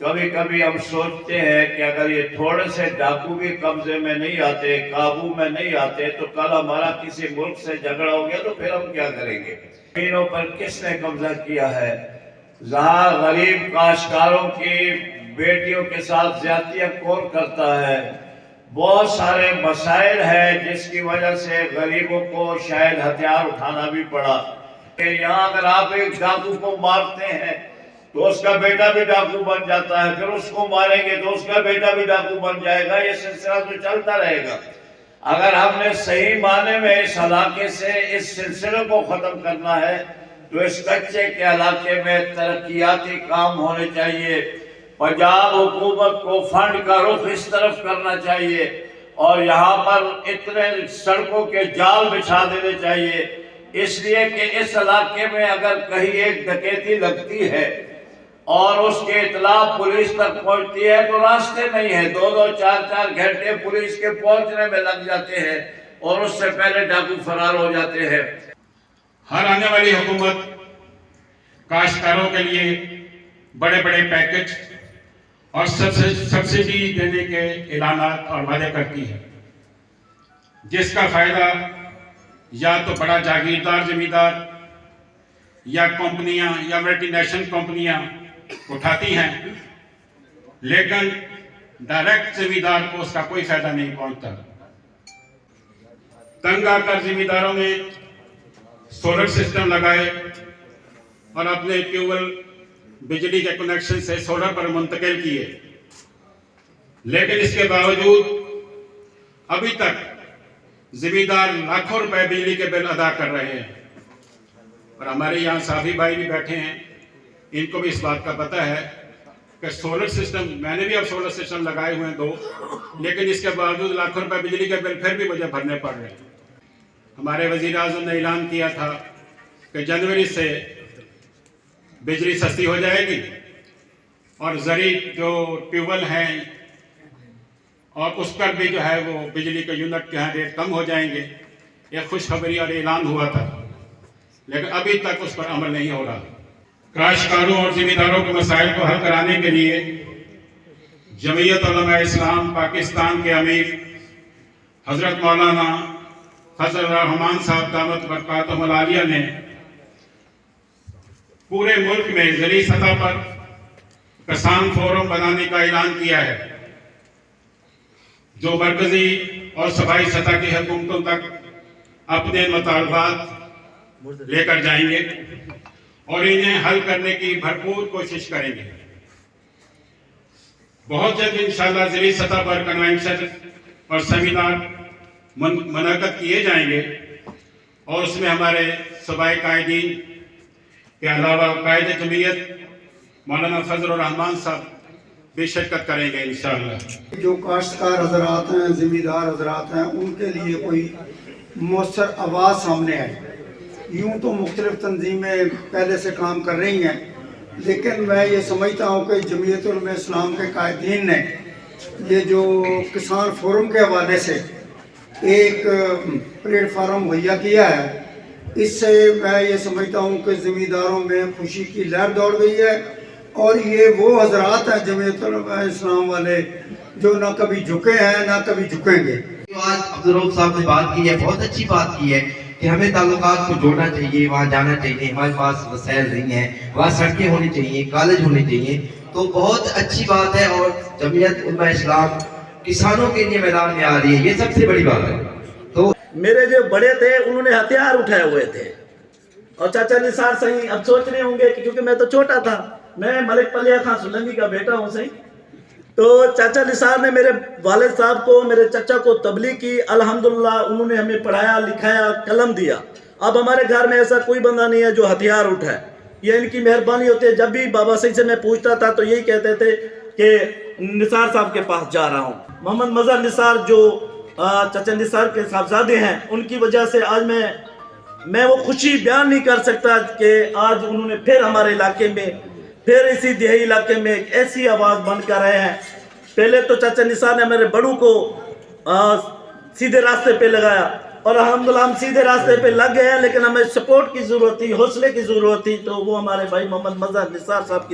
कभी कभी हम सोचते हैं कि अगर ये थोड़े से डाकू भी कब्जे में नहीं आते, काबू में नहीं आते, तो कल हमारा किसी मुल्क से झगड़ा हो गया तो फिर हम क्या करेंगे। जमीनों पर किसने कब्जा किया है, जहां गरीब काश्तकारों की बेटियों के साथ ज्यादतियां कौन करता है, बहुत सारे मसाइल हैं जिसकी वजह से गरीबों को शायद हथियार उठाना भी पड़ा। यहाँ अगर आप एक डाकू को मारते हैं तो उसका बेटा भी डाकू बन जाता है, फिर उसको मारेंगे तो उसका बेटा भी डाकू बन जाएगा। ये सिलसिला तो चलता रहेगा। अगर हमने सही माने में इस इलाके से इस सिलसिले को खत्म करना है तो इस कच्चे के इलाके में तरक्याती काम होने चाहिए। पंजाब हुकूमत को फंड का रुख इस तरफ करना चाहिए और यहाँ पर इतने सड़कों के जाल बिछा देने चाहिए, इसलिए कि इस इलाके में अगर कहीं एक डकैती लगती है और उसके इतला पुलिस तक पहुंचती है तो रास्ते नहीं है, 2-2, 4-4 घंटे पुलिस के पहुंचने में लग जाते हैं और उससे पहले डाकू फरार हो जाते हैं। हर आने वाली हुकूमत काश्तकारों के लिए बड़े बड़े पैकेज और सब्सिडी देने के ऐलान और वादे करती है, जिसका फायदा या तो बड़ा जागीरदार जमींदार या कंपनियां या मल्टीनेशनल कंपनियां उठाती हैं, लेकिन डायरेक्ट जमींदार को उसका कोई फायदा नहीं पहुंचता। तंग आकर जमींदारों ने सोलर सिस्टम लगाए और अपने ट्यूबवेल बिजली के कनेक्शन से सोलर पर मुंतकिल किए, लेकिन इसके बावजूद अभी तक जिम्मेदार लाखों रुपए बिजली के बिल अदा कर रहे हैं। और हमारे यहाँ साफी भाई भी बैठे हैं, इनको भी इस बात का पता है कि सोलर सिस्टम, मैंने भी अब सोलर सिस्टम लगाए हुए हैं 2, लेकिन इसके बावजूद लाखों रुपए बिजली के बिल फिर भी मुझे भरने पड़ रहे हैं। हमारे वजीर आज़म ने ऐलान किया था कि जनवरी से बिजली सस्ती हो जाएगी और ज़री जो ट्यूबवेल हैं और उस पर भी जो है वो बिजली के यूनिट के यहाँ रेट कम हो जाएंगे। एक खुशखबरी और ऐलान हुआ था, लेकिन अभी तक उस पर अमल नहीं हो रहा। काश्तकारों और जिम्मेदारों के मसाइल को हल कराने के लिए जमीयत उलमा इस्लाम पाकिस्तान के अमीर हजरत मौलाना फजल रहमान साहब दामत बरकातहुल आलिया ने पूरे मुल्क में ज़री सतह पर किसान फोरम बनाने का ऐलान किया है, जो मरकजी और सूबाई सतह की हुकूमतों तक अपने मुतालबात लेकर जाएंगे और इन्हें हल करने की भरपूर कोशिश करेंगे। बहुत जल्द इंशाअल्लाह ज़री सतह पर कन्वेंशन और सेमिनार मुनक़द किए जाएंगे और उसमें हमारे सूबाई कायदीन के अलावा कायद जमीयत मौलाना फजल रहमान साहब भी शिरकत करेंगे इंशाअल्लाह। जो काश्तकार हजरात हैं, ज़िम्मेदार हजरात हैं, उनके लिए कोई मौसर आवाज़ सामने आए। यूँ तो मुख्तलिफ तंजीमें पहले से काम कर रही हैं, लेकिन मैं ये समझता हूँ कि जमीयत उलमा इस्लाम के कायदीन ने ये जो किसान फोरम के हवाले से एक प्लेटफार्म मुहैया किया है, इससे मैं ये समझता हूँ कि ज़िम्मेदारों में खुशी की लहर दौड़ गई है और ये वो हजरात हैं जमीयत उलमा इस्लाम वाले जो ना कभी झुके हैं ना कभी झुकेंगे। आज अब्दुल रऊफ साहब ने बात की है, बहुत अच्छी बात की है कि हमें ताल्लुकात को जोड़ना चाहिए, वहाँ जाना चाहिए। हमारे पास वसाइल नहीं है, वहाँ सड़कें होनी चाहिए, कॉलेज होने चाहिए, तो बहुत अच्छी बात है। और जमीयत उलमा इस्लाम किसानों के लिए मैदान में आ रही है, ये सबसे बड़ी बात है। तो मेरे जो बड़े थे उन्होंने हथियार उठाए हुए थे और चाचा निसार सही अब सोच रहे होंगे कि क्योंकि मैं तो छोटा था, मैं मलिक पलिया खान सुलंगी का बेटा हूँ सही, तो चाचा निसार ने मेरे वालिद साहब को, मेरे चचा को तबलीग की, अल्हम्दुलिल्लाह उन्होंने हमें पढ़ाया लिखाया, कलम दिया। अब हमारे घर में ऐसा कोई बंदा नहीं है जो हथियार उठाए, ये इनकी मेहरबानी होती है। जब भी बाबा सही से मैं पूछता था तो यही कहते थे कि निसार साहब के पास जा रहा हूँ। मोहम्मद मजहर निसार जो चाचा निसार के साहबजादे हैं, उनकी वजह से आज मैं वो खुशी बयान नहीं कर सकता कि आज उन्होंने फिर हमारे इलाके में, फिर इसी दिहाई इलाके में एक ऐसी आवाज़ बन कर रहे हैं। पहले तो चाचा निसार ने मेरे बड़ों को सीधे रास्ते पे लगाया और अल्हम्दुलिल्लाह हम सीधे रास्ते पे लग गए हैं, लेकिन हमें सपोर्ट की ज़रूरत थी, हौसले की ज़रूरत थी। तो वो हमारे भाई मोहम्मद मजहर निसार साहब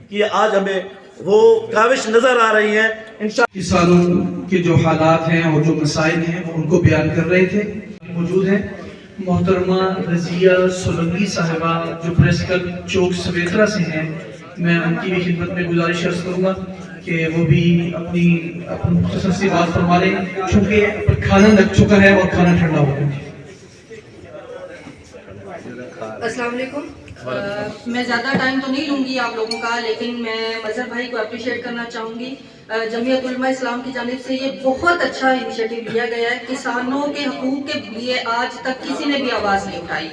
की आज हमें وہ کاوش نظر آ رہی ہیں انشاءاللہ. کسانوں کے جو حالات ہیں اور جو مسائل ہیں وہ ان کو بیان کر رہے تھے. موجود ہیں محترمہ رضیہ سولنگی صاحبہ جو پریس کلب چوک سویترا سے ہیں. میں ان کی بھی خدمت میں گزارش عرض کروں گا کہ وہ بھی اپنی مختصر سی بات فرما لیں چونکہ کھانا لگ چکا ہے اور کھانا ٹھنڈا ہو گیا. السلام علیکم. میں زیادہ ٹائم تو نہیں لوں گی آپ لوگوں کا، لیکن میں مظہر بھائی کو اپریشیٹ کرنا چاہوں گی. جمعیت علماء اسلام کی جانب سے یہ بہت اچھا انیشیٹو لیا گیا ہے. کسانوں کے حقوق کے لیے آج تک کسی نے بھی آواز نہیں اٹھائی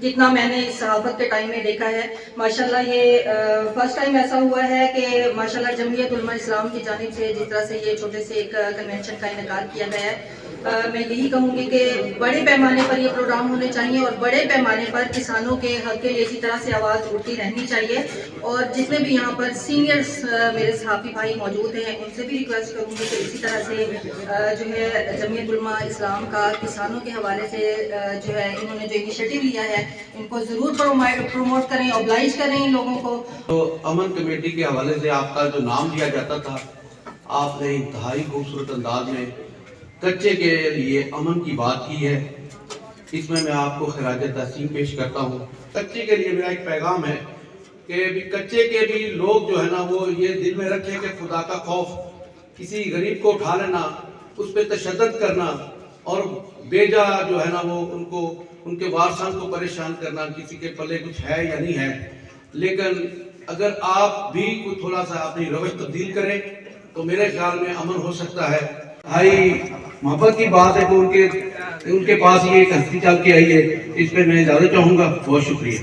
جتنا میں نے اس صحافت کے ٹائم میں دیکھا ہے. ماشاءاللہ یہ فرسٹ ٹائم ایسا ہوا ہے کہ ماشاءاللہ جمعیت علماء اسلام کی جانب سے جس طرح سے یہ چھوٹے سے ایک کنونشن کا انعقاد کیا گیا ہے، میں یہی کہوں گی کہ بڑے پیمانے پر یہ پروگرام ہونے چاہیے اور بڑے پیمانے پر کسانوں کے حق کے لیے اسی طرح سے آواز اٹھتی رہنی چاہیے. اور جتنے بھی یہاں پر سینئرز میرے صحافی بھائی موجود ہیں ان سے بھی ریکویسٹ کروں گی کہ اسی طرح سے جو ہے جمعیت علماء اسلام کا کسانوں کے حوالے سے جو ہے انہوں نے جو انیشیٹو لیا ہے ان کو ضرور پروموٹ کریں، اوبلائج کریں ان لوگوں کو. تو امن کمیٹی کے حوالے سے آپ کا جو نام دیا جاتا تھا، آپ نے انتہائی خوبصورت انداز میں کچے کے لیے امن کی بات کی ہے. اس میں آپ کو خراج تحسین پیش کرتا ہوں. کچے کے لیے میرا ایک پیغام ہے کہ کچے کے بھی لوگ جو ہے نا وہ یہ دل میں رکھیں کہ خدا کا خوف، کسی غریب کو اٹھا لینا، اس پہ تشدد کرنا اور بیجا جو ہے نا وہ ان کے وارثان کو پریشان کرنا، کسی کے پلے کچھ ہے یا نہیں ہے. لیکن اگر آپ بھی کوئی تھوڑا سا اپنی روش تبدیل کریں تو میرے خیال میں امن ہو سکتا ہے. بھائی محبت کی بات ہے تو ان کے پاس یہ ایک ہستی چل کے آئی ہے، اس پہ میں زیادہ چاہوں گا. بہت شکریہ.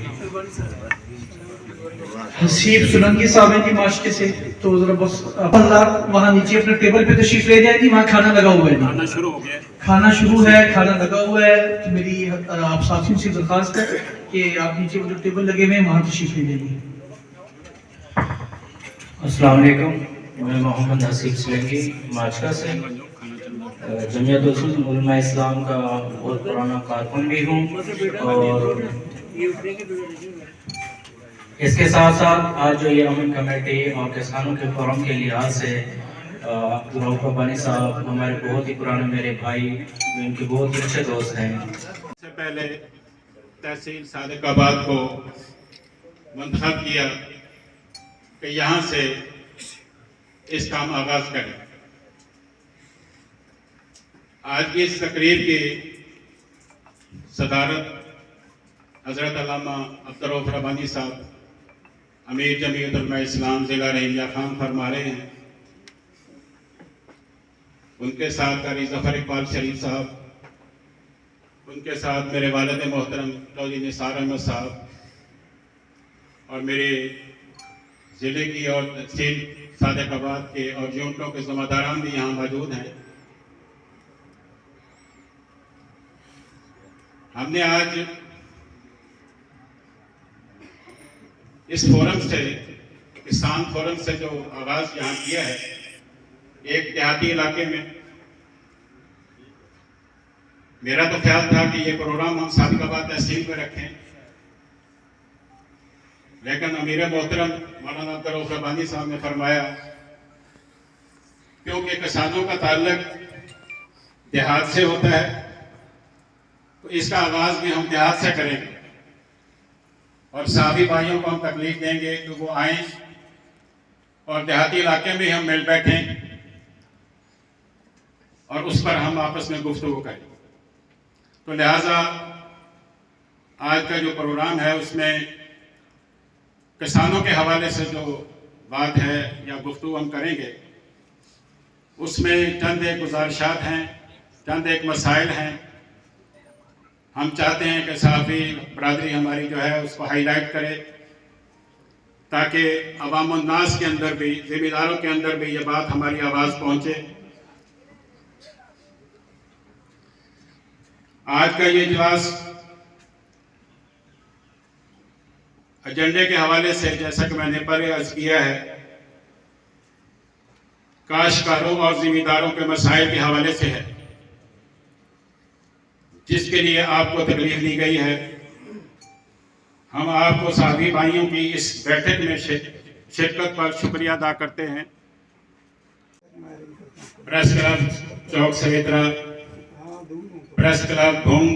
حسیب سولنگی صاحب ہیں جی معاشقے سے، تو ذرا بس وہاں نیچے اپنے ٹیبل پہ تشریف لے جائیں جی. وہاں کھانا لگا ہوا ہے، کھانا شروع ہو گیا. کھانا شروع ہے، کھانا لگا ہوا ہے. تو میری آپ ساتھیوں سے درخواست ہے کہ آپ نیچے جو ٹیبل لگے ہوئے ہیں وہاں تشریف لے جائیے. السلام علیکم. میں محمد حسیب سولنگی ماشقہ سے جمعیت علماء اسلام کا بہت پرانا کارکن بھی ہوں، اور اس کے ساتھ ساتھ آج جو یہ امن کمیٹی اور کسانوں کے فورم کے لحاظ سے رؤف ربانی صاحب ہمارے بہت ہی پرانے میرے بھائی، ان کے بہت ہی اچھے دوست ہیں. سب سے پہلے تحصیل صادق آباد کو منتخب کیا کہ یہاں سے اس کا ہم آغاز کریں. آج کی اس تقریب کی صدارت حضرت علامہ عبدالرؤف ربانی صاحب امیر جمعیت علماء اسلام ضلع رحیمیہ خان فرما رہے ہیں. ان کے ساتھ قاری ظفر اقبال شریف صاحب، ان کے ساتھ میرے والد محترم چودھری نثار احمد صاحب، اور میرے ضلع کی اور تحصیل صادق آباد کے اور یونٹوں کے ذمہ داران بھی یہاں موجود ہیں. ہم نے آج اس فورم سے، کسان فورم سے جو آغاز یہاں کیا ہے ایک دیہاتی علاقے میں، میرا تو خیال تھا کہ یہ پروگرام ہم صادق آباد تحصیل میں رکھیں، لیکن امیر محترم مولانا عبدالرؤف ربانی صاحب نے فرمایا کیونکہ کسانوں کا تعلق دیہات سے ہوتا ہے تو اس کا آغاز بھی ہم دیہات سے کریں گے، اور صحافی بھائیوں کو ہم تکلیف دیں گے کہ وہ آئیں اور دیہاتی علاقے میں ہم مل بیٹھیں اور اس پر ہم آپس میں گفتگو کریں. تو لہٰذا آج کا جو پروگرام ہے اس میں کسانوں کے حوالے سے جو بات ہے یا گفتگو ہم کریں گے، اس میں چند ایک گزارشات ہیں، چند ایک مسائل ہیں. ہم چاہتے ہیں کہ صحافی برادری ہماری جو ہے اس کو ہائی لائٹ کرے تاکہ عوام الناس کے اندر بھی، ذمہ داروں کے اندر بھی یہ بات ہماری آواز پہنچے. آج کا یہ اجلاس ایجنڈے کے حوالے سے جیسا کہ میں نے پہلے عرض کیا ہے کاشتکاروں اور ذمہ داروں کے مسائل کے حوالے سے ہے، جس کے لیے آپ کو تکلیف دی گئی ہے. ہم آپ کو صحافی بھائیوں کی اس بیٹھک میں शिरकत पर शुक्रिया अदा करते हैं। प्रेस क्लब चौक सवेत्रा, press club Bhoom,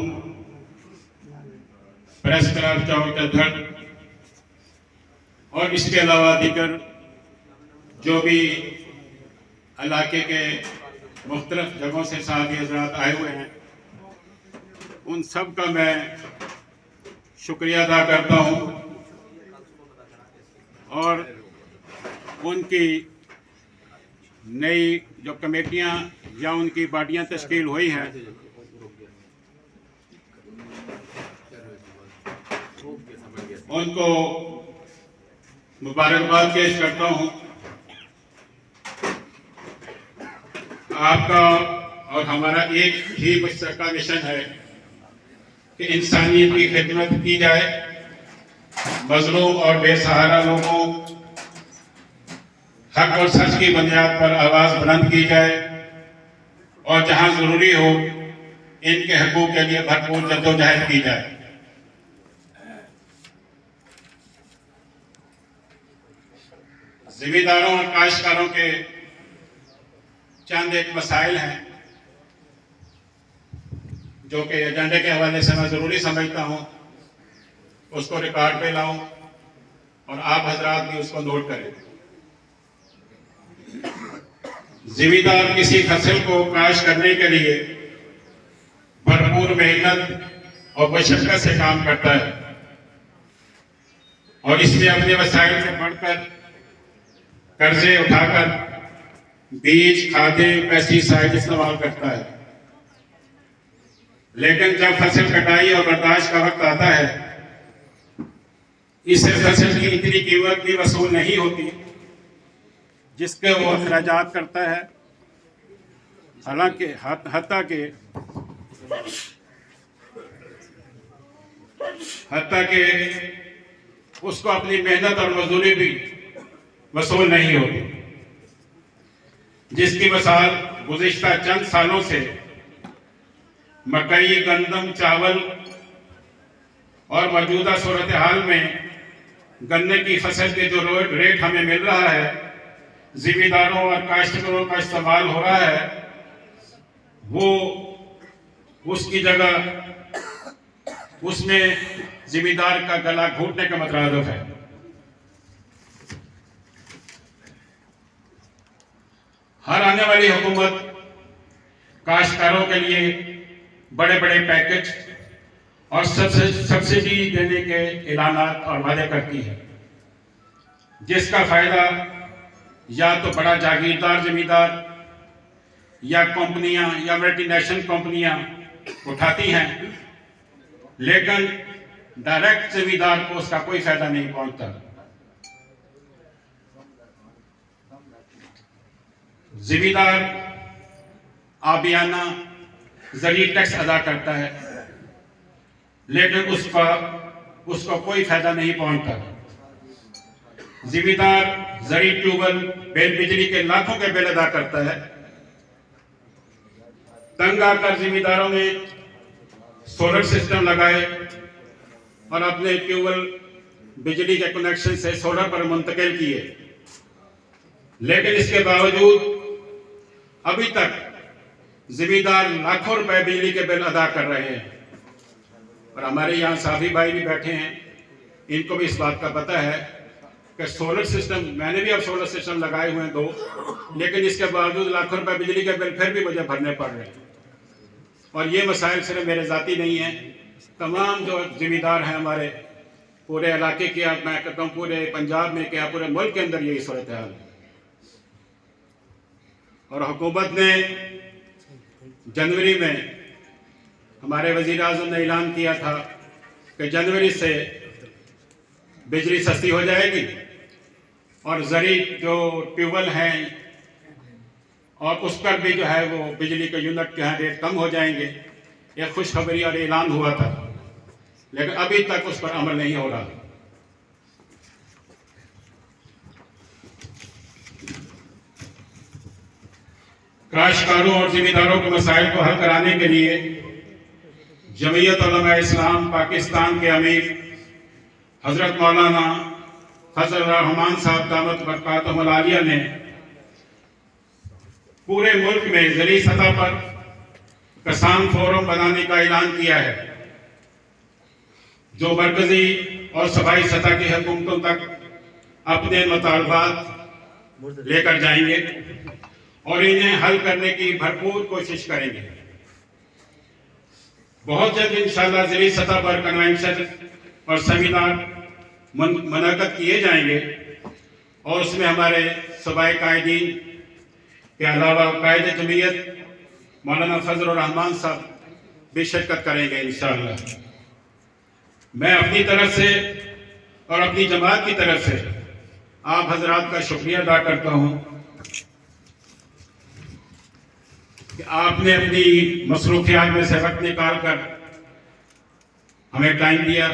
press club चौक तलहट और इसके अलावा दीगर जो भी इलाके के मुख्तलिफ जगहों से साथी हजरात आए हुए हैं, उन सब का मैं शुक्रिया अदा करता हूँ और उनकी नई जो कमेटियाँ या उनकी बॉडियाँ तश्कील हुई हैं, उनको मुबारकबाद पेश करता हूँ। आपका और हमारा एक ही मुश्तरका मिशन है कि इंसानियत की खिदमत की जाए, मजलूम और बेसहारा लोगों हक और सच की बुनियाद पर आवाज बुलंद की जाए और जहां जरूरी हो इनके हकूक के लिए भरपूर जद्दोजहद की जाए। जिम्मेदारों और काश्तकारों के चंद एक मसाइल हैं जो कि एजेंडे के हवाले से मैं ज़रूरी समझता हूँ, उसको रिकॉर्ड पे लाऊं और आप हजरात भी उसको नोट करें। जिम्मेदार किसी फसल को काश्त करने के लिए भरपूर मेहनत और मशक्कत से काम करता है और इसमें अपने वसाइल से बढ़कर कर्जे उठाकर बीज, खादें, पेस्टिसाइड इस्तेमाल करता है। लेकिन जब फसल कटाई और बर्दाश्त का वक्त आता है, इससे फसल की इतनी कीमत भी वसूल नहीं होती जिसके वो अखराजात करता है। हालांकि हत्ता के उसको अपनी मेहनत और मजदूरी भी वसूल नहीं होती, जिसकी मिसाल गुज़िश्ता चंद सालों से मकई, गंदम, चावल और मौजूदा सूरत हाल में गन्ने की फसल के जो रेट हमें मिल रहा है, जिम्मेदारों और काश्तकारों का इस्तेमाल हो रहा है, वो उसकी जगह उसमें जिम्मेदार का गला घोटने का मतलब है। हर आने वाली हुकूमत काश्तकारों के लिए बड़े बड़े पैकेज और सब्सिडी देने के ऐलानात और वादे करती है, जिसका फायदा या तो बड़ा जागीरदार जमींदार या कंपनियां या मल्टीनेशनल कंपनियां उठाती हैं, लेकिन डायरेक्ट जमींदार को उसका कोई फायदा नहीं पहुंचता। जिम्मेदार आबियाना जरिए टैक्स अदा करता है, लेकिन उसको कोई फायदा नहीं पहुंचता। जिम्मेदार जरी ट्यूबवेल बिल, बिजली के लाखों के बिल अदा करता है। तंग आकर जिम्मेदारों ने सोलर सिस्टम लगाए और अपने ट्यूबवेल बिजली के कनेक्शन से सोलर पर मुंतकिल किए, लेकिन इसके बावजूद अभी तक जिम्मेदार लाखों रुपए बिजली के बिल अदा कर रहे हैं। और हमारे यहाँ साथी भाई भी बैठे हैं, इनको भी इस बात का पता है कि सोलर सिस्टम, मैंने भी अब सोलर सिस्टम लगाए हुए हैं 2, लेकिन इसके बावजूद लाखों रुपए बिजली के बिल फिर भी मुझे भरने पड़ रहे हैं। और ये मसाइल सिर्फ मेरे ज़ाती नहीं हैं, तमाम जो जिम्मेदार हैं हमारे पूरे इलाके के, मैं कहता हूँ पूरे पंजाब में क्या पूरे मुल्क के अंदर यही सूरत हाल है। और हुकूमत ने जनवरी में, हमारे वज़ीर आज़म ने ऐलान किया था कि जनवरी से बिजली सस्ती हो जाएगी और जरी जो ट्यूबवेल हैं और उस पर भी जो है वो बिजली के यूनिट के रेट कम हो जाएंगे। यह खुशखबरी और ऐलान हुआ था, लेकिन अभी तक उस पर अमल नहीं हो रहा। काश्तकारों और जिम्मेदारों के मसाइल को हल कराने के लिए जमीयत उलमा इस्लाम पाकिस्तान के अमीर हजरत मौलाना फजल रहमान साहब दामत बरकातहुल आलिया ने पूरे मुल्क में ज़िली सतह पर किसान फोरम बनाने का ऐलान किया है, जो मरकजी और सूबाई सतह की हुकूमतों तक अपने मुतालबात लेकर जाएंगे और इन्हें हल करने की भरपूर कोशिश करेंगे। बहुत जल्द इंशाअल्लाह ज़िली सतह पर कन्वेंशन और सेमिनार मुनक़द किए जाएंगे और उसमें हमारे सूबाई कायदीन के अलावा कायदे जमीयत मौलाना फजल रहमान साहब भी शिरकत करेंगे इंशाअल्लाह। मैं अपनी तरफ से और अपनी जमात की तरफ से आप हजरात का शुक्रिया अदा करता हूँ कि आपने अपनी मसरूफियात में से वक्त निकाल कर हमें टाइम दिया।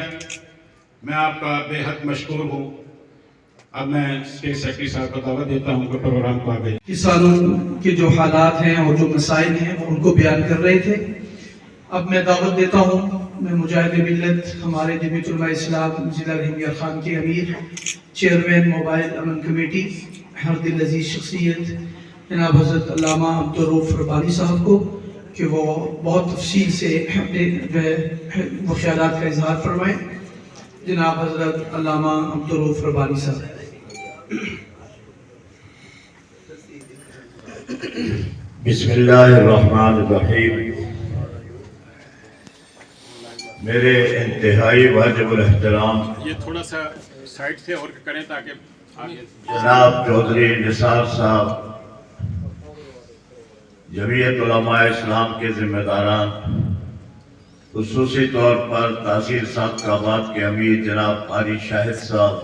मैं आपका बेहद मशकूर हूँ। अब मैं स्टेट सेक्रेटरी साहब को दावत देता हूँ कि प्रोग्राम को आगे। किसानों के जो हालात हैं और जो मसाइल हैं वो उनको बयान कर रहे थे। अब मैं दावत देता हूँ, मैं मुजाहिद मिल्लत हमारे जमीयत उलमा इस्लाम जिला रहीमिया खान के अमीर, चेयरमैन मोबाइल अमन कमेटी, हर दिल अजीज शख्सियत जनाब हज़रत अल्लामा अब्दुर्रऊफ़ रब्बानी साहब को कि वो बहुत तफसील से अपने जो है वो ख्यालात का इजहार फरमाएँ। जनाब हज़रत अल्लामा अब्दुर्रऊफ़ रब्बानी साहब। बिस्मिल्लाहिर्रहमानिर्रहीम। मेरे इंतहाई वाजिबुल एहतराम ये थोड़ा सा साइड से और करें ताकि आगे जनाब चौधरी निसार साहब, जमीयत उलमा इस्लाम के जिम्मेदारान, खुसूसी तौर पर तहसील सादकाबाद के अमीर जनाब कारी शाहिद साहब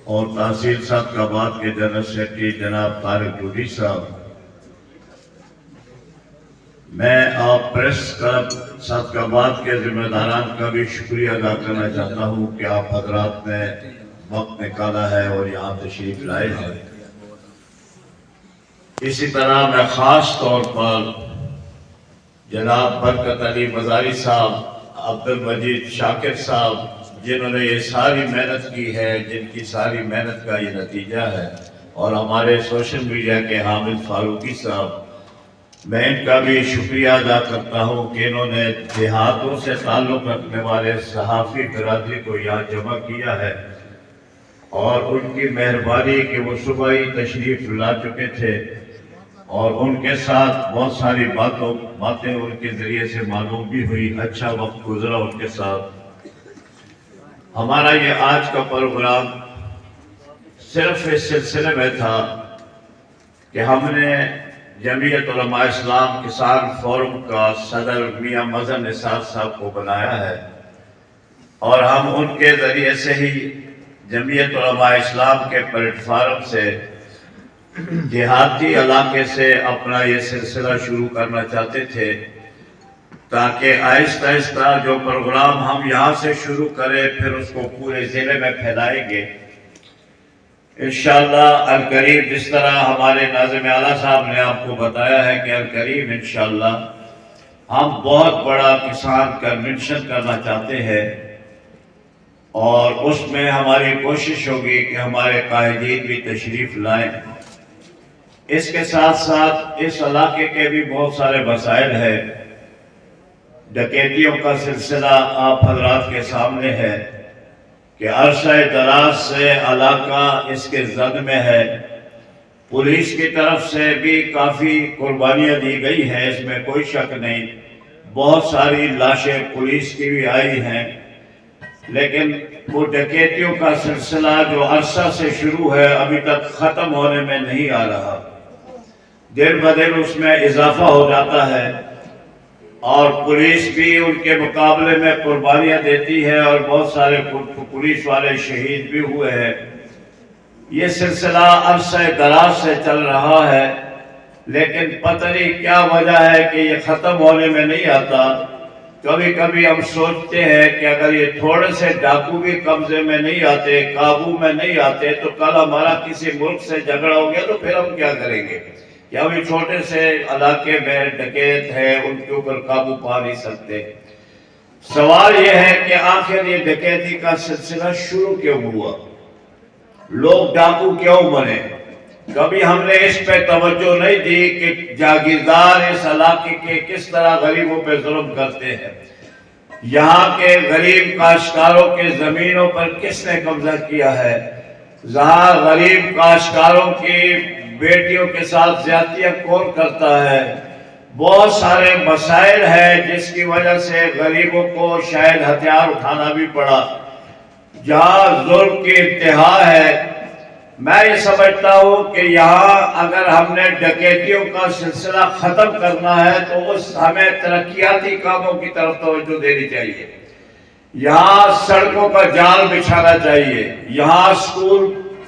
और तहसील सादकाबाद के जनरल सेक्रेटरी जनाब तारिक डूडी साहब, मैं आप प्रेस क्लब सादकाबाद के जिम्मेदारान का भी शुक्रिया अदा करना चाहता हूँ कि आप हजरात ने वक्त निकाला है और यहाँ तशरीफ लाए हैं। इसी तरह मैं ख़ास तौर पर जनाब बरकत अली मज़ारी साहब, अब्दुल मजीद शाकिर साहब, जिन्होंने ये सारी मेहनत की है, जिनकी सारी मेहनत का ये नतीजा है, और हमारे सोशल मीडिया के हामिद फारूकी साहब, मैं इनका भी शुक्रिया अदा करता हूँ कि इन्होंने देहातों से ताल्लुक़ रखने वाले सहाफ़ी बिरादरी को यहाँ जमा किया है और उनकी मेहरबानी कि वो सुबह ही तशरीफ़ ला चुके थे और उनके साथ बहुत सारी बातें उनके ज़रिए से मालूम भी हुई। अच्छा वक्त गुजरा उनके साथ। हमारा ये आज का प्रोग्राम सिर्फ इस सिलसिले में था कि हमने जमीयत उलमा इस्लाम किसान फोरम का सदर मियाँ मज़हर निसार साहब को बनाया है और हम उनके ज़रिए से ही जमीयत उलमा इस्लाम के प्लेटफार्म से देहाती इलाके से अपना ये सिलसिला शुरू करना चाहते थे, ताकि आहिस्ता आहिस्ता जो प्रोग्राम हम यहाँ से शुरू करें फिर उसको पूरे ज़िले में फैलाएंगे इंशाअल्लाह अल करीब। जिस तरह हमारे नाज़िम आला साहब ने आपको बताया है कि अल करीब इंशाअल्लाह हम बहुत बड़ा किसान कन्वेंशन करना चाहते हैं और उसमें हमारी कोशिश होगी कि हमारे कायदीन भी तशरीफ़ लाएं। इसके साथ साथ इस इलाके के भी बहुत सारे मसाइल है। डकैतियों का सिलसिला आप हजरात के सामने है कि अरसा दराज से इलाका इसके जद में है। पुलिस की तरफ से भी काफ़ी कुर्बानियाँ दी गई हैं, इसमें कोई शक नहीं। बहुत सारी लाशें पुलिस की भी आई हैं, लेकिन वो डकैतियों का सिलसिला जो अरसा से शुरू है अभी तक ख़त्म होने में नहीं आ रहा। दिन ब दिन उसमें इजाफा हो जाता है और पुलिस भी उनके मुकाबले में कुर्बानियाँ देती है और बहुत सारे पुलिस वाले शहीद भी हुए हैं। ये सिलसिला अरसे दराज से चल रहा है, लेकिन पता नहीं क्या वजह है कि ये ख़त्म होने में नहीं आता। कभी कभी हम सोचते हैं कि अगर ये थोड़े से डाकू भी कब्जे में नहीं आते, काबू में नहीं आते, तो कल हमारा किसी मुल्क से झगड़ा हो गया तो फिर हम क्या करेंगे? कि हम छोटे से इलाके में डकैत है उनके ऊपर काबू पा नहीं सकते। सवाल यह है कि आखिर ये डकैती का सिलसिला शुरू क्यों हुआ? लोग डाकू क्यों बने। कभी हमने इस पे तवज्जो नहीं दी कि जागीरदार इस इलाके के किस तरह गरीबों पे जुल्म करते हैं। यहाँ के गरीब काश्तकारों के जमीनों पर किसने कब्जा किया है। जहाँ गरीब काश्तकारों की बेटियों के साथ ज्यादतियां कौन करता है। बहुत सारे मसाइल हैं जिसकी वजह से गरीबों को शायद हथियार उठाना भी पड़ा। जहाँ जुल्म की इंतहा है, मैं ये समझता हूँ कि यहाँ अगर हमने डकैतियों का सिलसिला खत्म करना है तो उस हमें तरक्याती कामों की तरफ तवज्जो देनी चाहिए। यहाँ सड़कों का जाल बिछाना चाहिए, यहाँ स्कूल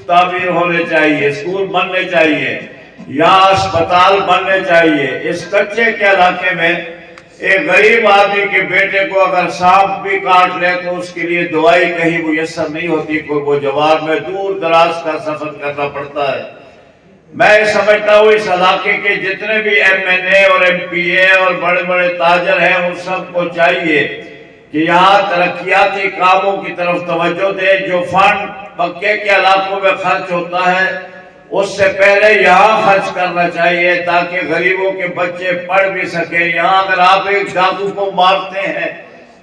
तामीर होने चाहिए, स्कूल बनने चाहिए, यहाँ अस्पताल बनने चाहिए। इस कच्चे के इलाके में एक गरीब आदमी के बेटे को अगर सांप भी काट ले तो उसके लिए दवाई कहीं मुयस्सर नहीं होती, कोई वो जवाब में दूर दराज का सफर करना पड़ता है। मैं समझता हूँ इस इलाके के जितने भी MNA और MPA और बड़े बड़े ताजर हैं उन सबको चाहिए कि यहाँ तरक्याती कामों की तरफ तवज्जो दे। जो फंड पक्के के इलाकों में खर्च होता है उससे पहले यहाँ खर्च करना चाहिए ताकि गरीबों के बच्चे पढ़ भी सके। यहाँ अगर आप एक डाकू को मारते हैं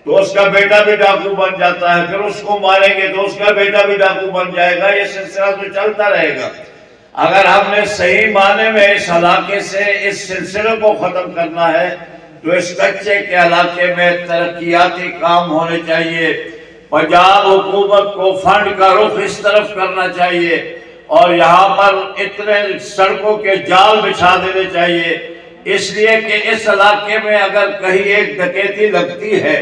तो उसका बेटा भी डाकू बन जाता है, फिर उसको मारेंगे तो उसका बेटा भी डाकू बन जाएगा। ये सिलसिला तो चलता रहेगा। अगर हमने सही माने में इस इलाके से इस सिलसिले को खत्म करना है तो इस कच्चे के इलाके में तरक्याती काम होने चाहिए। पंजाब हुकूमत को फंड का रुख इस तरफ करना चाहिए और यहाँ पर इतने सड़कों के जाल बिछा देने चाहिए, इसलिए कि इस इलाके में अगर कहीं एक डकैती लगती है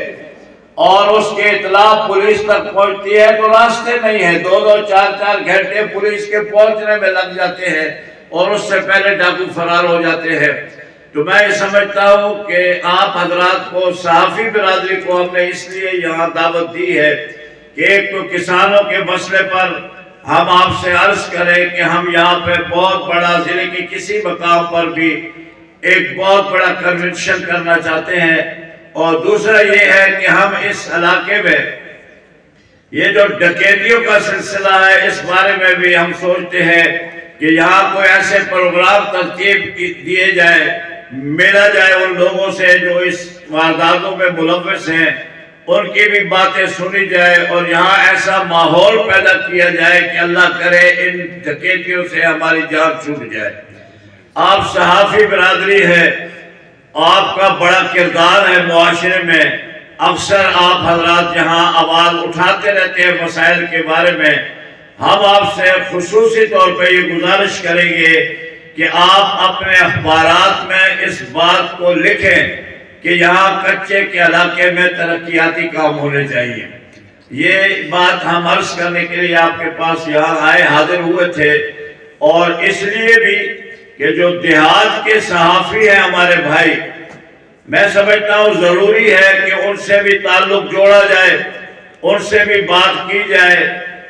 और उसके इतला पुलिस तक पहुंचती है तो रास्ते नहीं है, 2-2, 4-4 घंटे पुलिस के पहुंचने में लग जाते हैं और उससे पहले डाकू फरार हो जाते हैं। तो मैं समझता हूँ कि आप हजरात को, सहाफी बिरादरी को हमने इसलिए यहाँ दावत दी है कि एक तो किसानों के मसले पर हम आपसे अर्ज करें कि हम यहाँ पे बहुत बड़ा जिले के किसी मकाम पर भी एक बहुत बड़ा कन्वेंशन करना चाहते हैं। और दूसरा ये है कि हम इस इलाके में ये जो डकैतियों का सिलसिला है इस बारे में भी हम सोचते हैं कि यहाँ कोई ऐसे प्रोग्राम तरतीब दिए जाए, मिला जाए उन लोगों से जो इस वारदातों में मुलव्वस हैं, उनकी भी बातें सुनी जाए और यहाँ ऐसा माहौल पैदा किया जाए कि अल्लाह करे इन डकैतियों से हमारी जान छूट जाए। आप सहाफी बिरादरी है, आपका बड़ा किरदार है मुआशरे में। अक्सर आप हजरात यहाँ आवाज उठाते रहते हैं मसाइल के बारे में। हम आपसे खुसूसी तौर पे ये गुजारिश करेंगे कि आप अपने अखबारात में इस बात को लिखें कि यहाँ कच्चे के इलाके में तरक्याती काम होने चाहिए। ये बात हम अर्ज करने के लिए आपके पास यहाँ आए, हाजिर हुए थे। और इसलिए भी कि जो देहात के सहाफी हैं हमारे भाई, मैं समझता हूँ जरूरी है कि उनसे भी ताल्लुक जोड़ा जाए, उनसे भी बात की जाए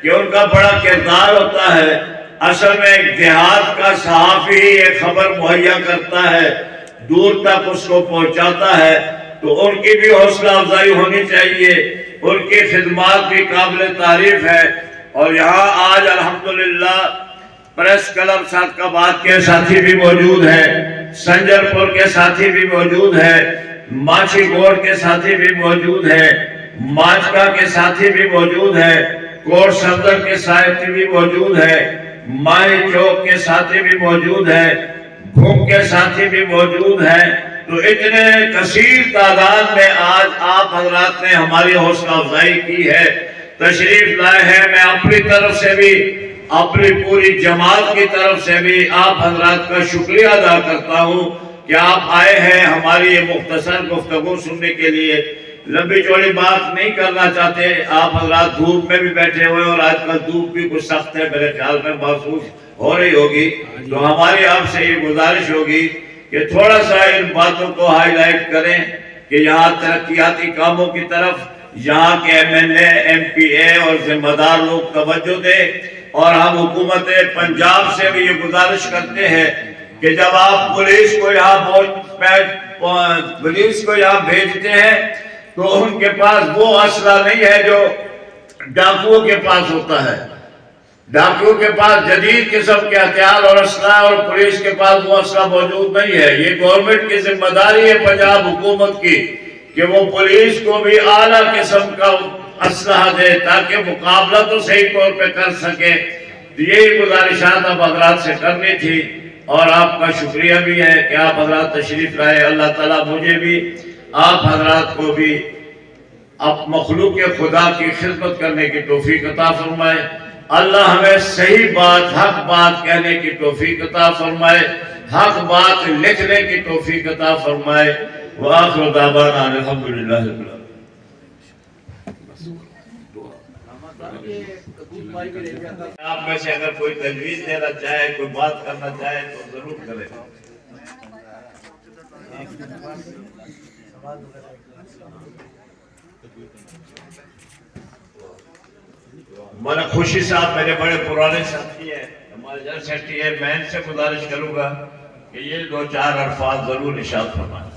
कि उनका बड़ा किरदार होता है। असल में एक देहात का सहाफी ही ये खबर मुहैया करता है, दूर तक उसको पहुंचाता है, तो उनकी भी हौसला अफजाई होनी चाहिए, उनकी खिदमत भी काबिल तारीफ है। और यहाँ आज अल्हम्दुलिल्लाह प्रेस क्लब सादकाबाद के साथी भी मौजूद है, संजरपुर के साथी भी मौजूद है, माछी गोड़ के साथी भी मौजूद है, माचका के साथी भी मौजूद है, कोट सफदर के साथी भी मौजूद है, माही चौक के साथी भी मौजूद है, भूख के साथी भी मौजूद है। तो इतने कसीर तादाद में आज आप हजरात ने हमारी हौसला अफजाई की है, तशरीफ लाए हैं। मैं अपनी तरफ से भी, अपनी पूरी जमात की तरफ से भी आप हजरात का शुक्रिया अदा करता हूँ कि आप आए हैं हमारी ये मुख्तसर गुफ्तगू सुनने के लिए। लंबी चौड़ी बात नहीं करना चाहते, आप हजरात धूप में भी बैठे हुए और आजकल धूप भी कुछ सख्त है, मेरे ख्याल में महसूस हो रही होगी। तो हमारी आपसे ये गुजारिश होगी कि थोड़ा सा इन बातों को हाईलाइट करें कि यहाँ तरक्याती कामों की तरफ यहाँ के MNA, MPA और जिम्मेदार लोग तवज्जो दें। और हम हुकूमत पंजाब से भी ये गुजारिश करते हैं कि जब आप पुलिस को यहाँ भेजते हैं तो उनके पास वो असला नहीं है जो डाकुओं के पास होता है। डाकुओं के पास जदीद किस्म के हथियार और असला और पुलिस के पास वो असला मौजूद नहीं है। ये गवर्नमेंट की जिम्मेदारी है पंजाब हुकूमत की कि वो पुलिस को भी आला किस्म का असलहा दे ताकि मुकाबला तो सही तौर पे कर सके। यही गुजारिशात अब हजरात से करनी थी और आपका शुक्रिया भी है कि आप हजरात तशरीफ लाए। अल्लाह ताला मुझे भी आप हजरात को भी अब मखलूक खुदा की खिदमत करने की तौफीक अता फरमाए। अल्लाह हमें सही बात हक बात कहने की तौफीक अता फरमाए, हक बात लिखने की तौफीक अता फरमाए। व आखिर दावाना अल्हम्दुलिल्लाह रब्बिल आलमीन। आप में से अगर कोई तजवीज देना चाहे, कोई बात करना चाहे तो जरूर करें। माना खुशी साहब मेरे बड़े पुराने साथी है, हमारे जर सेक्रेटरी है। मैं इनसे गुजारिश करूंगा कि ये 2-4 अल्फाज जरूर इरशाद फरमाएं।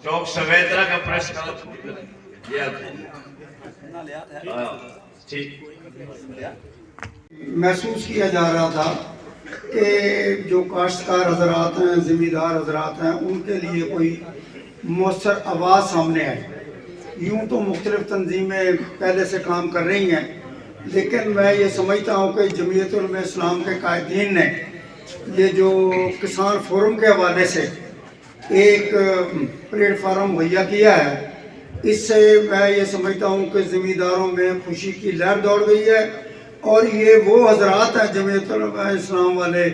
चौक सवेतरा का प्रेस क्लब महसूस किया जा रहा था कि जो काश्तकार हजरात हैं, ज़िम्मेदार हजरात हैं, उनके लिए कोई मौसर आवाज़ सामने आए। यूँ तो मुख्तलिफ तंजीमें पहले से काम कर रही हैं, लेकिन मैं ये समझता हूँ कि जमीयत उलमा इस्लाम के कायदीन ने ये जो किसान फोरम के हवाले से एक प्लेटफार्म मुहैया किया है, इससे मैं ये समझता हूँ कि ज़िम्मेदारों में खुशी की लहर दौड़ गई है। और ये वो हजरात हैं जमीयत उलमा इस्लाम वाले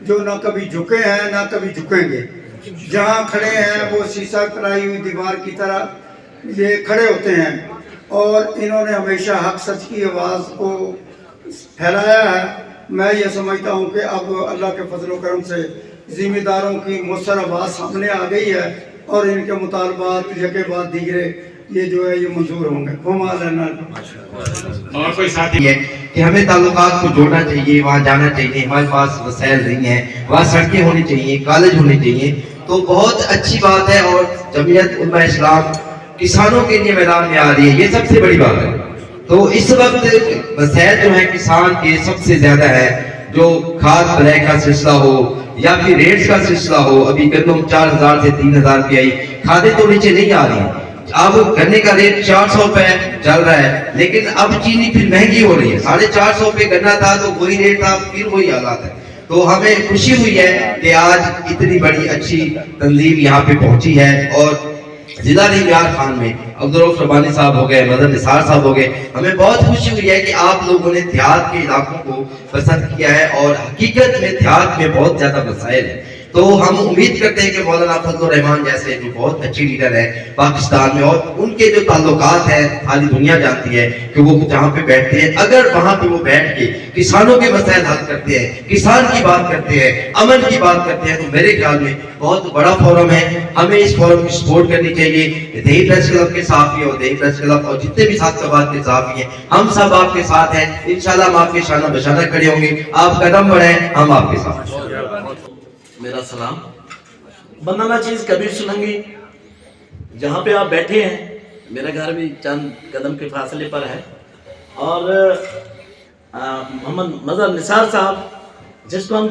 जो ना कभी झुके हैं ना कभी झुकेंगे। जहाँ खड़े हैं वो शीशा कराई हुई दीवार की तरह ये खड़े होते हैं और इन्होंने हमेशा हक सच की आवाज़ को फैलाया है। मैं ये समझता हूँ कि अब अल्लाह के फजल व करम से ज़िम्मेदारों की मुसर आवाज़ सामने आ गई है और इनके मुतालबात यके बाद दीगरे ये जो है ये मंजूर होंगे। और कोई साथी है कि हमें ताल्लुकात को जोड़ना चाहिए, वहाँ जाना चाहिए। हमारे पास वसैल नहीं है, वहाँ सड़कें होनी चाहिए, कॉलेज होने चाहिए, तो बहुत अच्छी बात है। और जमीयत उलमा इस्लाम किसानों के लिए मैदान में आ रही है, ये सबसे बड़ी बात है। तो इस वक्त वसैल जो है किसान के सबसे ज्यादा है, जो खाद बलय का सिलसिला हो या फिर रेट्स का सिलसिला हो। अभी गंदम 4000 से 3000 रुपये आई, खादें तो नीचे नहीं आ रही। अब गन्ने का रेट 400 रुपए चल रहा है, लेकिन अब चीनी फिर महंगी हो रही है। 450 रुपए गन्ना था तो वही रेट था, फिर वही हालात है। तो हमें खुशी हुई है कि आज इतनी बड़ी अच्छी तंजीम यहाँ पे पहुंची है। और जिला निगार खान में अब्दुल रऊफ रब्बानी साहब हो गए, मदन निसार साहब हो गए, हमें बहुत खुशी हुई है कि आप लोगों ने देहात के इलाकों को पसंद किया है। और हकीकत में देहात में बहुत ज्यादा मसाइल है। तो हम उम्मीद करते हैं कि मौलाना फजलुर रहमान जैसे जो बहुत अच्छे लीडर है पाकिस्तान में, और उनके जो ताल्लुकात है सारी दुनिया जानती है कि वो जहाँ पे बैठते हैं, अगर वहाँ पे वो बैठ के किसानों के मसाइल हल करते हैं, किसान की बात करते हैं, अमन की बात करते हैं, तो मेरे ख्याल में बहुत बड़ा फोरम है। हमें इस फोरम की सपोर्ट करनी चाहिए। दही प्रेस क्लब के साफी और दही प्रेस क्लब और जितने भी साख्ताबाद के साफी हैं, हम सब आपके साथ हैं। इंशाल्लाह हम आपके शाना बशाना खड़े होंगे। आप कदम बढ़ाएं, हम आपके साथ। मेरा सलाम। बनाना चीज कबीर सुलंगी, जहाँ पे आप बैठे हैं, मेरा घर भी चंद कदम के फासले पर है। और मोहम्मद मजहर निसार साहब, जिसको हम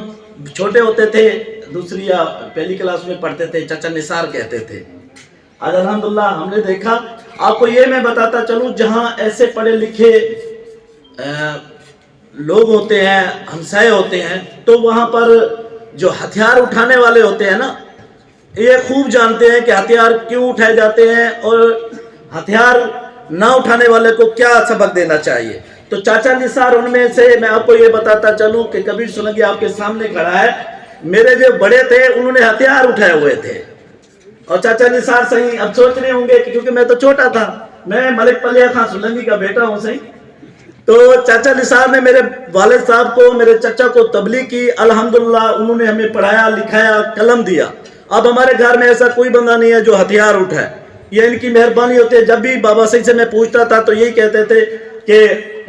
छोटे होते थे, दूसरी या पहली क्लास में पढ़ते थे, चाचा निसार कहते थे। आज अल्हम्दुलिल्लाह हमने देखा। आपको ये मैं बताता चलूँ, जहाँ ऐसे पढ़े लिखे लोग होते हैं, हमसाए होते हैं, तो वहाँ पर जो हथियार उठाने वाले होते हैं ना, ये खूब जानते हैं कि हथियार क्यों उठाए जाते हैं और हथियार ना उठाने वाले को क्या सबक देना चाहिए। तो चाचा निसार उनमें से, मैं आपको ये बताता चलूं कि कबीर सुलंगी आपके सामने खड़ा है। मेरे जो बड़े थे उन्होंने हथियार उठाए हुए थे, और चाचा निसार सही अब सोच रहे होंगे कि क्योंकि मैं तो छोटा था, मैं मलिक पलिया खां सुलंगी का बेटा हूँ सही। तो चाचा निसार ने मेरे वालिद साहब को, मेरे चचा को तबलीग की। अल्हम्दुलिल्लाह उन्होंने हमें पढ़ाया लिखाया, कलम दिया। अब हमारे घर में ऐसा कोई बंदा नहीं है जो हथियार उठाए, ये इनकी मेहरबानी होती है। जब भी बाबा सही से मैं पूछता था तो यही कहते थे कि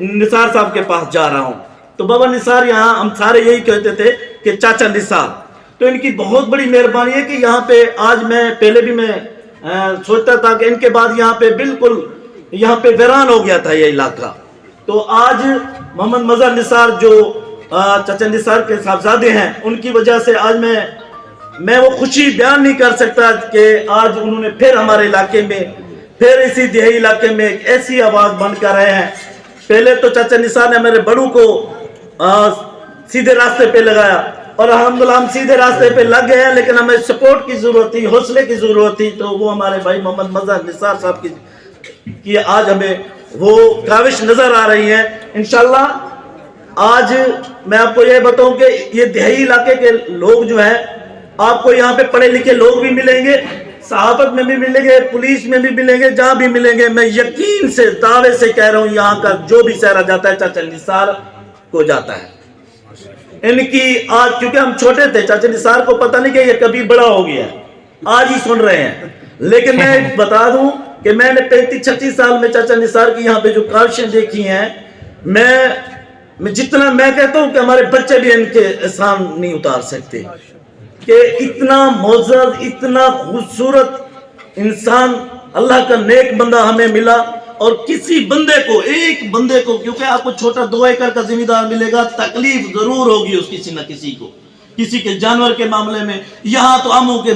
निसार साहब के पास जा रहा हूँ, तो बाबा निसार, यहाँ हम सारे यही कहते थे कि चाचा निसार। तो इनकी बहुत बड़ी मेहरबानी है कि यहाँ पे आज मैं, पहले भी मैं सोचता था कि इनके बाद यहाँ पे बिल्कुल यहाँ पे वीरान हो गया था ये इलाका। तो आज मोहम्मद मजहर निसार जो चाचा निसार के साहबजादे हैं, उनकी वजह से आज मैं वो खुशी बयान नहीं कर सकता कि आज उन्होंने फिर हमारे इलाके में, फिर इसी देहाती इलाके में एक ऐसी आवाज़ बनकर रहे हैं। पहले तो चाचा निसार ने मेरे बड़ू को सीधे रास्ते पे लगाया और अल्हम्दुलिल्लाह हम सीधे रास्ते पे लग गए हैं, लेकिन हमें सपोर्ट की ज़रूरत थी, हौसले की ज़रूरत थी। तो वो हमारे भाई मोहम्मद मजहर निसार साहब की आज हमें वो काविश नज़र आ रही है। इंशाल्लाह आज मैं आपको ये बताऊं कि ये देहाती इलाके के लोग जो हैं, आपको यहाँ पे पढ़े लिखे लोग भी मिलेंगे, सहाफत में भी मिलेंगे, पुलिस में भी मिलेंगे, जहाँ भी मिलेंगे। मैं यकीन से दावे से कह रहा हूँ, यहाँ का जो भी सहरा जाता है चाचा निसार को जाता है। इनकी आज, क्योंकि हम छोटे थे, चाचा निसार को पता नहीं कि ये कभी बड़ा हो गया, आज ही सुन रहे हैं। लेकिन मैं बता दूं कि मैंने 35-36 साल में चाचा निसार की यहाँ पे जो काविशें देखी हैं, मैं जितना मैं कहता हूँ कि हमारे बच्चे भी इनके एहसान नहीं उतार सकते कि इतना मोअज़्ज़ज़, इतना खूबसूरत इंसान, अल्लाह का नेक बंदा हमें मिला। और किसी बंदे को, एक बंदे को, क्योंकि आपको छोटा 2 एकड़ का जिम्मेदार मिलेगा, तकलीफ जरूर होगी उस किसी न किसी को, किसी के जानवर के मामले में। यहाँ तो आमों के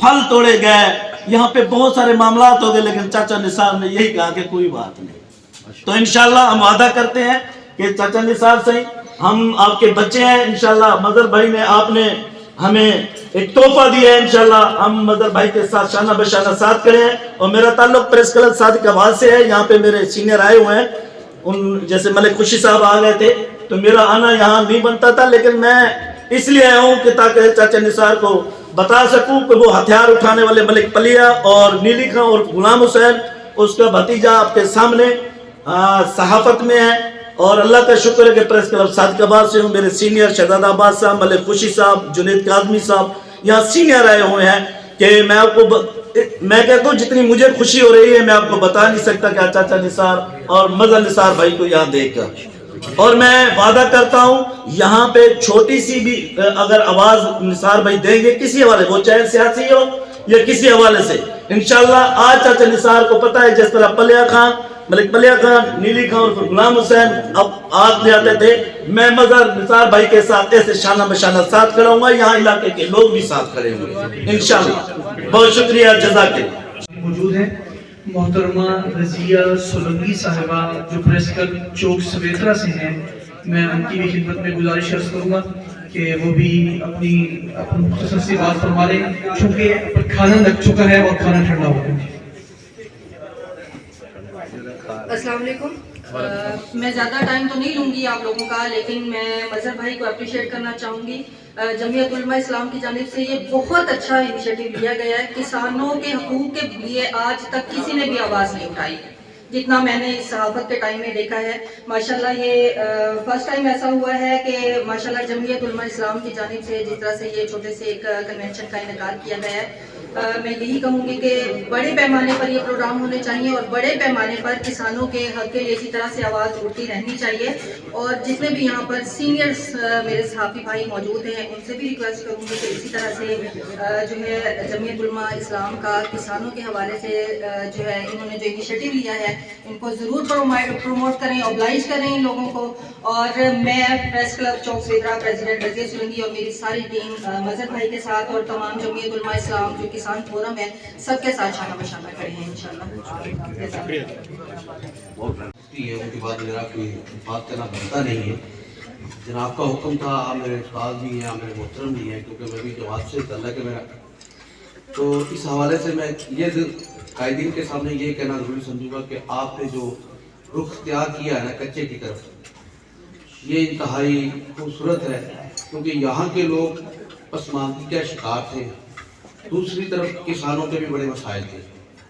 फल तोड़े गए, यहाँ पे बहुत सारे मामला हो गए, लेकिन चाचा निसार ने यही कहा कि कोई बात नहीं। तो इंशाल्लाह हम वादा करते हैं कि चाचा निसार से हम आपके बच्चे हैं। इंशाल्लाह मजहर भाई ने, आपने हमें एक तोहफा दिया है, इंशाल्लाह हम मजहर भाई के साथ शाना बशाना साथ करें। और मेरा ताल्लुक प्रेस क्लब सादिक आवाज से है। यहाँ पे मेरे सीनियर आए हुए हैं, उन जैसे मलिक खुशी साहब आ गए थे, तो मेरा आना यहाँ नहीं बनता था, लेकिन मैं इसलिए आया हूँ कि ताकि चाचा निसार को बता सकूं कि वो हथियार उठाने वाले मलिक पलिया और नीली खां और गुलाम हुसैन, उसका भतीजा आपके सामने सहाफत में है। और अल्लाह का शुक्र है कि प्रेस क्लब सादिक आबाद से हूँ। मेरे सीनियर शहजादा अब्बास साहब, मलिक खुशी साहब, जुनैद काज़मी साहब यहाँ सीनियर आए हुए हैं कि मैं कहता हूँ जितनी मुझे खुशी हो रही है मैं आपको बता नहीं सकता कि चाचा निसार और मजहर निसार भाई को यहाँ देखकर। और मैं वादा करता हूँ यहाँ पे छोटी सी भी अगर आवाज निसार भाई देंगे किसी हवाले, वो चाहे सियासी हो या किसी हवाले से, इंशाल्लाह आज चाचा निसार को पता है, जिस तरह पलिया खां, मलिक पलिया खां, नीली खां और गुलाम हुसैन अब आग ले आते थे, मैं मजहर निसार भाई के साथ ऐसे शाना बशाना साथ कराऊंगा। यहाँ इलाके के लोग भी साथ खड़े होंगे इंशाल्लाह। बहुत शुक्रिया, जज़ाकल्लाह। मौजूद है मोहतरमा रजिया सोलंकी साहिबा जो प्रेस क्लब चौक सवेत्रा से हैं। मैं उनकी भी खिदमत में गुजारिश अर्ज करूँगा कि वो भी अपनी मुख्तसर सी बात फरमा लें, चूँकि खाना लग चुका है और खाना ठंडा हो गया। अस्सलाम वालेकुम। मैं ज़्यादा टाइम तो नहीं लूँगी आप लोगों का, लेकिन मैं मजहर भाई को अप्रिशिएट करना चाहूँगी। जमीयत उलमा इस्लाम की जानिब से ये बहुत अच्छा इनिशिएटिव लिया गया है। किसानों के हकूक़ के लिए आज तक किसी ने भी आवाज़ नहीं उठाई, जितना मैंने इस सहाफत के टाइम में देखा है। माशाल्लाह ये फर्स्ट टाइम ऐसा हुआ है कि माशाल्लाह जमीयत उलमा इस्लाम की जानिब से जिस तरह से ये छोटे से एक कन्वेंशन का इनेकाद किया गया है, मैं यही कहूँगी कि बड़े पैमाने पर ये प्रोग्राम होने चाहिए और बड़े पैमाने पर किसानों के हक के लिए इसी तरह से आवाज़ उठती रहनी चाहिए। और जितने भी यहाँ पर सीनियर्स मेरे सहाफ़ी भाई मौजूद हैं, उनसे भी रिक्वेस्ट करूँगी कि इसी तरह से जो है जमीयत उलमा इस्लाम का किसानों के हवाले से जो है इन्होंने जो इनिशिएटिव लिया है, इनको ज़रूर प्रमोट करें, ऑब्लाइज करें इन लोगों को। और मैं प्रेस क्लब चौक सवेत्रा प्रेसिडेंट रज़िया सोलंकी और मेरी सारी टीम मजहर भाई के साथ और तमाम जमीयत उलमा इस्लाम जो किसान फोरम है, सबके साथ शाना बशाना खड़े हैं इंशाल्लाह। उनके बाद मेरा कोई बात करना बनता नहीं है। जनाब का हुक्म था, आप मेरे उस्ताद भी हैं, आप मेरे मोहतरम भी हैं, क्योंकि मैं भी जवाब से तल्लक है मेरा। तो इस हवाले से मैं ये कायदीन के सामने ये कहना ज़रूरी समझूंगा कि आपने जो रुख इख्तियार किया है ना कच्चे की तरफ, ये इंतहाई खूबसूरत है, क्योंकि यहाँ के लोग पसमानदगी का शिकार थे। दूसरी तरफ किसानों के भी बड़े मसाइल थे,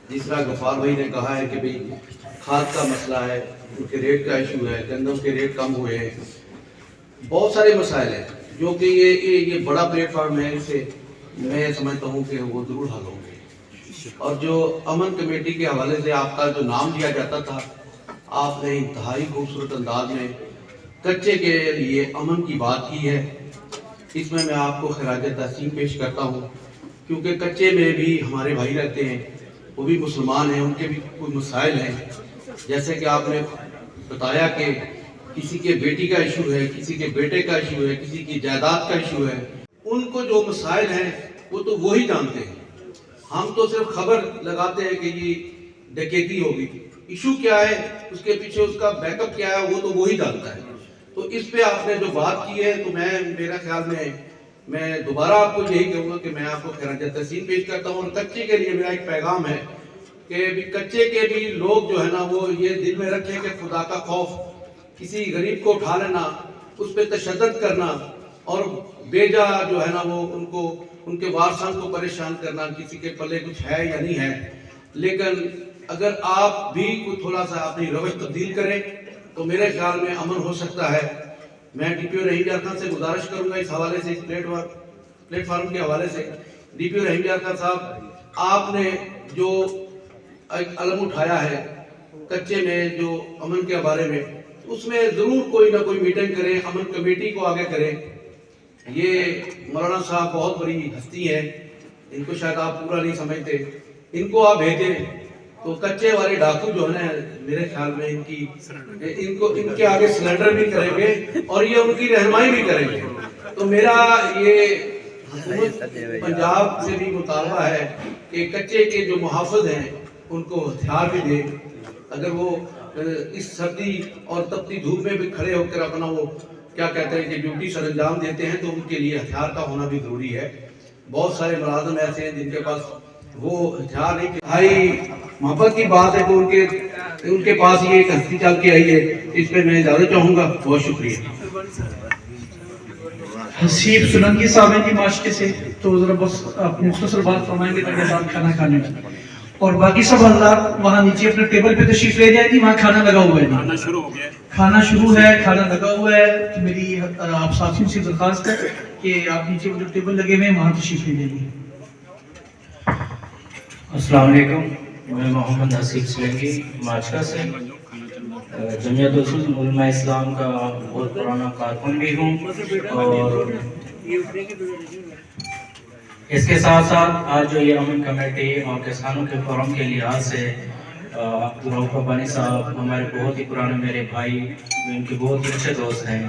जिस तरह गफार भाई ने कहा है कि भाई खाद का मसला है, उनके रेट का इशू है, गंदम के रेट कम हुए हैं, बहुत सारे मसाइल हैं जो कि ये बड़ा प्लेटफार्म है, इसे मैं समझता हूँ कि वो ज़रूर हल होंगे। और जो अमन कमेटी के हवाले से आपका जो नाम दिया जाता था, आपने इंतहाई खूबसूरत अंदाज में कच्चे के लिए अमन की बात की है। इसमें मैं आपको खराज तहसीन पेश करता हूँ, क्योंकि कच्चे में भी हमारे भाई रहते हैं, वो भी मुसलमान हैं, उनके भी कोई मसाइल हैं। जैसे कि आपने बताया कि किसी के बेटी का इशू है, किसी के बेटे का इशू है, किसी की जायदाद का इशू है, उनको जो मसाइल हैं वो तो वही जानते हैं। हम तो सिर्फ खबर लगाते हैं कि ये डकैती होगी, इशू क्या है, उसके पीछे उसका बैकअप क्या है, वो तो वही जानता है। तो इस पे आपने जो बात की है, तो मेरा ख्याल में मैं दोबारा आपको यही कहूँगा कि मैं आपको खैरात तहसीन पेश करता हूँ। और कच्चे के लिए मेरा एक पैगाम है कि भी कच्चे के भी लोग जो है ना, वो ये दिल में रखें कि खुदा का खौफ, किसी गरीब को उठा लेना, उस पर तशद्दुद करना और बेजा जो है ना वो उनको उनके वारसान को परेशान करना, किसी के पल्ले कुछ है या नहीं है। लेकिन अगर आप भी कोई थोड़ा सा अपनी रवैया तब्दील करें तो मेरे ख्याल में अमन हो सकता है। मैं डीपीओ रहीम यार खान से गुजारिश करूंगा इस हवाले से, इस प्लेटफार्म के हवाले से, डीपीओ रहीम यार खान साहब, आपने जो एक अलम उठाया है कच्चे में जो अमन के बारे में, उसमें जरूर कोई ना कोई मीटिंग करें, अमन कमेटी को आगे करें। ये मौलाना साहब बहुत बड़ी हस्ती है, इनको शायद आप पूरा नहीं समझते, इनको आप भेजें तो कच्चे वाले डाकू जो है ना, मेरे ख्याल में इनके आगे सिलेंडर भी करेंगे और ये उनकी रहनुमाई भी करेंगे। तो मेरा ये पंजाब से भी मुतालबा है कि कच्चे के जो मुहाफिज हैं उनको हथियार भी दें। अगर वो इस सर्दी और तपती धूप में भी खड़े होकर अपना वो क्या कहते हैं कि ड्यूटी सर अंजाम देते हैं, तो उनके लिए हथियार का होना भी जरूरी है। बहुत सारे मुलाजिम ऐसे हैं जिनके पास वो हथियार नहीं। भाई मोहब्बत की बात है तो उनके पास ये एक हस्ती चल के आई है, इस पे मैं ज़्यादा चाहूँगा। बहुत शुक्रिया। हसीब सोलंकी साहब हैं जी माशके से, तो जरा बस आप मुख्तसर बात फरमाएंगे ताकि साथ खाना खाने में, और बाकी सब हज़रात वहाँ नीचे अपने टेबल पे तशरीफ ले जाएंगे, वहाँ खाना लगा हुआ है। खाना शुरू हो गया, खाना शुरू है, खाना लगा हुआ है। तो मेरी आप साथियों से दरख्वास्त है कि आप नीचे जो टेबल लगे हुए हैं वहाँ तशरीफ ले जाइए। अस्सलाम वालेकुम, मैं मोहम्मद हसीब सोलंकी माचका से जमीयत उलमा इस्लाम का बहुत पुराना कारकुन भी हूँ, और इसके साथ साथ आज जो ये अमन कमेटी और किसानों के फोरम के लिहाज से रऊफ रब्बानी साहब हमारे बहुत ही पुराने मेरे भाई, इनके बहुत ही अच्छे दोस्त हैं,